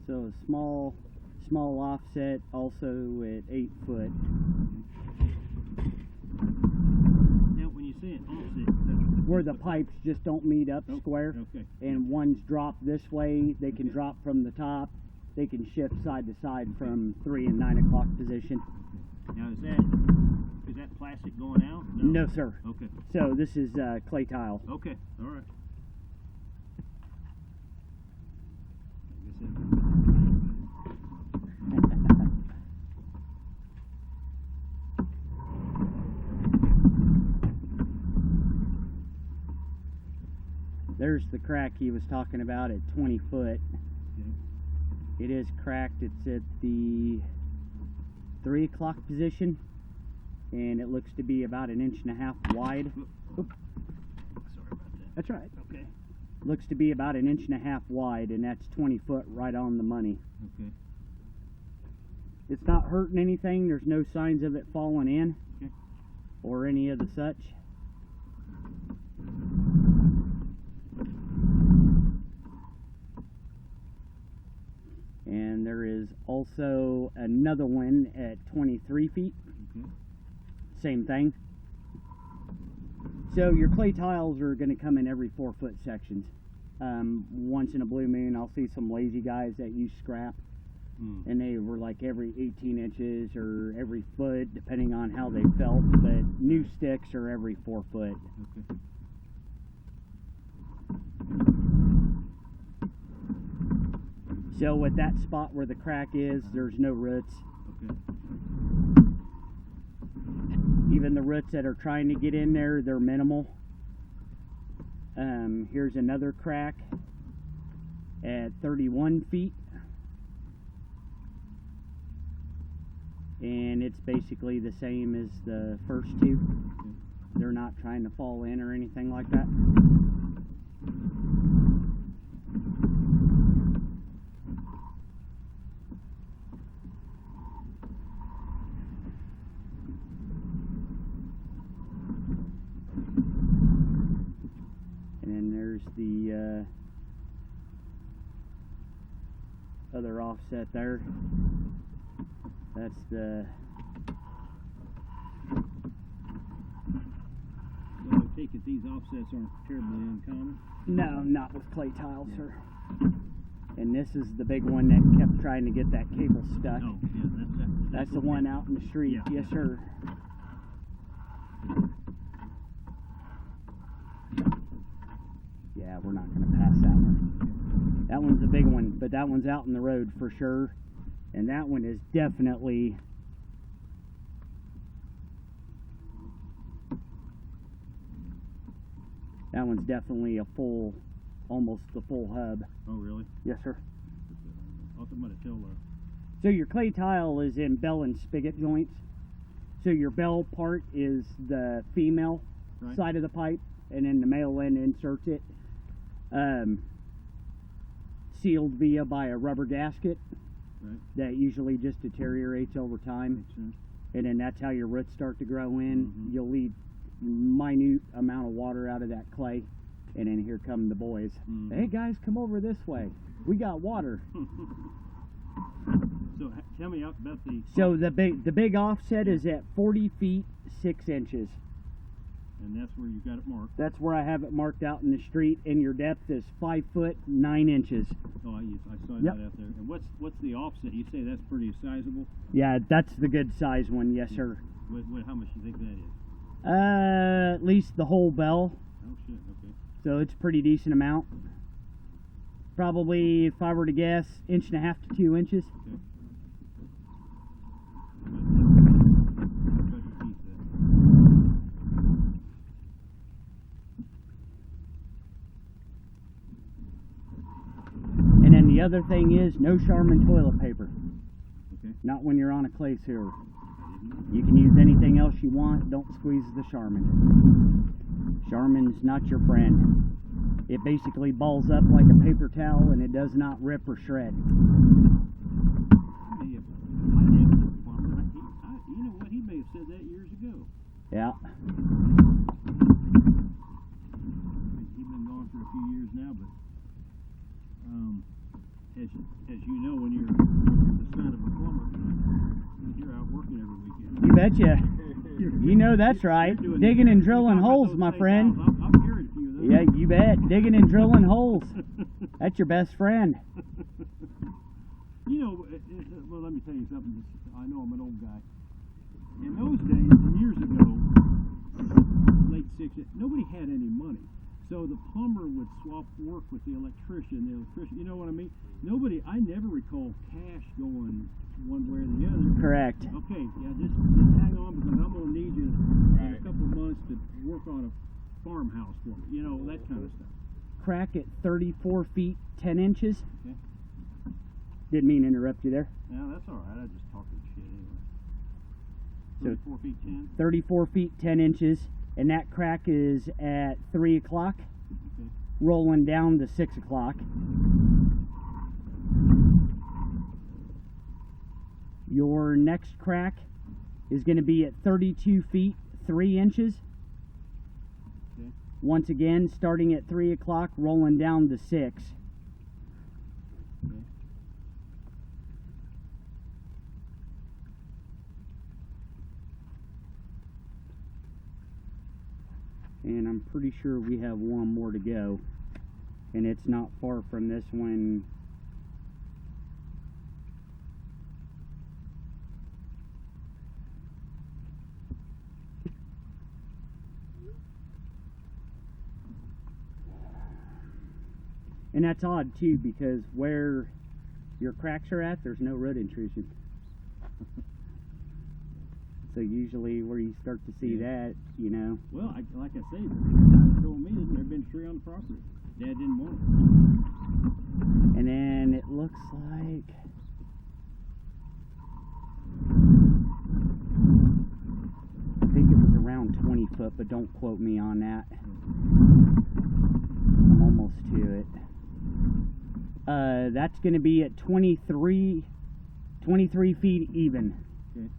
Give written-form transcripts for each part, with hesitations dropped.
So a small offset, also at 8 foot. Now, when you say an offset, Where the pipes just don't meet up square, okay. and one's drop this way, they can drop from the top. They can shift side to side from 3 and 9 o'clock position. Now, is that plastic going out? No, sir. Okay. So this is clay tile. Okay. All right. There's the crack he was talking about at 20 foot. Okay. It is cracked. It's at the 3 o'clock position, and it looks to be about 1.5 inches wide. Oop. Sorry about that. That's right. Okay. Looks to be about 1.5 inches wide, and that's 20 foot right on the money. Okay. It's not hurting anything. There's no signs of it falling in, Okay. or any of the such. And there is also another one at 23 feet. Okay. Same thing. So your clay tiles are going to come in every 4 foot sections. Once in a blue moon, I'll see some lazy guys that use scrap, and they were like every 18 inches or every foot, depending on how they felt. But new sticks are every 4 foot. Okay. So at that spot where the crack is, there's no roots. Okay. Even the roots that are trying to get in there, they're minimal. Here's another crack at 31 feet. And it's basically the same as the first two. Okay. They're not trying to fall in or anything like that. And then there's the other offset there. That's the... So I take it these offsets aren't terribly uncommon? No, not with clay tiles, sir. And this is the big one that kept trying to get that cable stuck. Oh, yeah, That's the one out in the street. Yeah. Yes, sir. Yeah, we're not going to pass that one. That one's a big one, but that one's out in the road for sure. And that one is definitely... That one's definitely a full, almost the full hub. Oh, really? Yes, sir. I'll have to tell So your clay tile is in bell and spigot joints. So your bell part is the female side of the pipe, and then the male end inserts it. Sealed via by a rubber gasket that usually just deteriorates over time. Makes sense. And then that's how your roots start to grow in. Mm-hmm. You'll leave minute amount of water out of that clay, and then here come the boys. Mm-hmm. Hey guys, come over this way. We got water. So tell me about the... So the big offset is at 40 feet 6 inches. And that's where you got it marked. That's where I have it marked out in the street, and your depth is 5 foot 9 inches. Oh, I saw Yep. that out there. And what's the offset? You say that's pretty sizable? Yeah, that's the good size one, yes sir. How much do you think that is? At least the whole bell. Oh shit, okay. So it's a pretty decent amount. Probably, if I were to guess, 1.5 to 2 inches. Okay. And then the other thing is no Charmin toilet paper. Okay. Not when you're on a clay sewer. You can use anything else you want. Don't squeeze the Charmin. Charmin's not your friend. It basically balls up like a paper towel, and it does not rip or shred. My neighbor's a farmer. You know what? He may have said that years ago. Yeah. He's been gone for a few years now, but as you know, when you're the son of a plumber, you're out working every weekend. You betcha. You know that's right. Digging and drilling holes, my friend. I'll carry a few of those. Yeah, you bet. Digging and drilling holes. That's your best friend. You know, well, let me tell you something. I know I'm an old guy. In those days, years ago, late 60s, nobody had any money. So the plumber would swap work with the electrician. You know what I mean? I never recall cash going one way or the other. Correct. Okay, yeah, just hang on because I'm going to need you in a couple of months to work on a farmhouse for me. You know, that kind of stuff. Crack at 34 feet 10 inches. Okay. Didn't mean to interrupt you there. No, that's all right. I just talking shit anyway. So 34 feet 10? 34 feet 10 inches. And that crack is at 3 o'clock, Okay. rolling down to 6 o'clock. Your next crack is going to be at 32 feet 3 inches. Okay. Once again, starting at 3 o'clock, rolling down to 6. Okay. And I'm pretty sure we have one more to go. And it's not far from this one. And that's odd too, because where your cracks are at, there's no root intrusion. So usually where you start to see that, you know. Well, like I say, the guy told me there's never been a tree on the property. Dad didn't want it. And then it looks like I think it was around 20 foot, but don't quote me on that. I'm almost to it. That's going to be at 23 feet even. Okay.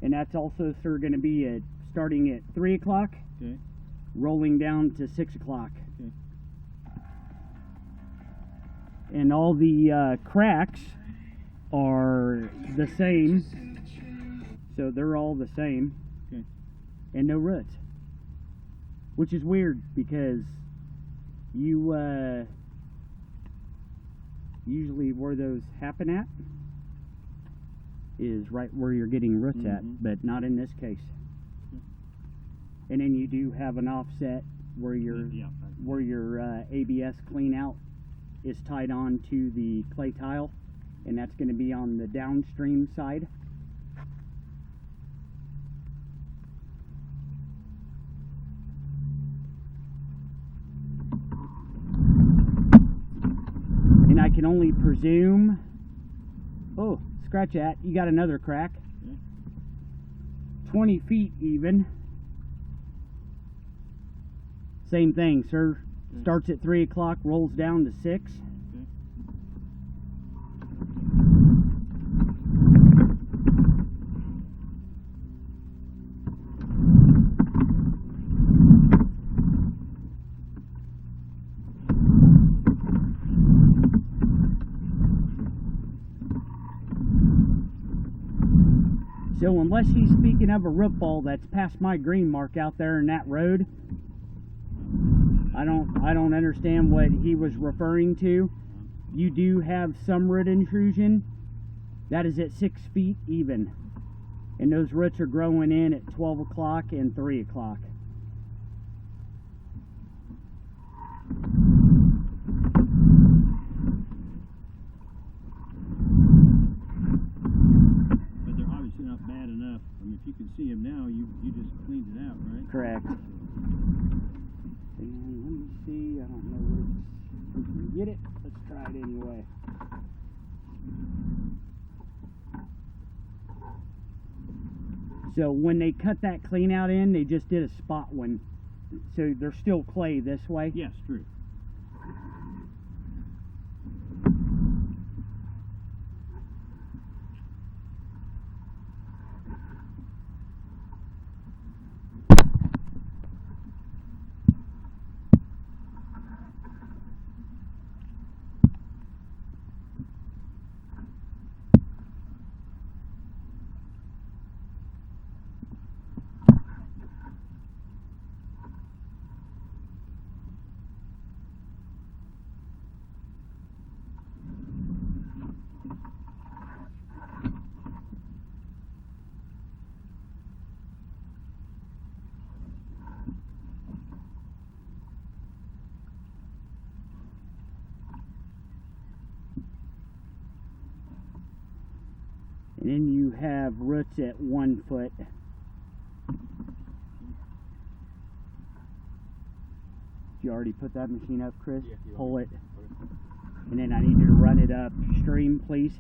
And that's also, sir, going to be at starting at 3 o'clock, Okay. rolling down to 6 o'clock. Okay. And all the cracks are the same, so they're all the same. Okay. And no roots, which is weird because you usually where those happen at is right where you're getting roots at, but not in this case. And then you do have an offset where your ABS clean out is tied on to the clay tile, and that's going to be on the downstream side. And I can only presume, oh, scratch that, you got another crack. Okay. 20 feet even. Same thing, sir. Okay. Starts at 3 o'clock, rolls down to 6. Okay. So unless he's speaking of a root ball that's past my green mark out there in that road, I don't understand what he was referring to. You do have some root intrusion. That is at 6 feet even. And those roots are growing in at 12 o'clock and 3 o'clock. But they're obviously not bad enough. I mean, if you can see them now, you just cleaned it out, right? Correct. And let me see, I don't know where we can get it. Let's try it anyway. So when they cut that clean out in, they just did a spot one. So there's still clay this way. Yes, true. And then you have roots at 1 foot. You already put that machine up, Chris? Yeah, Pull it. And then I need you to run it up stream, please.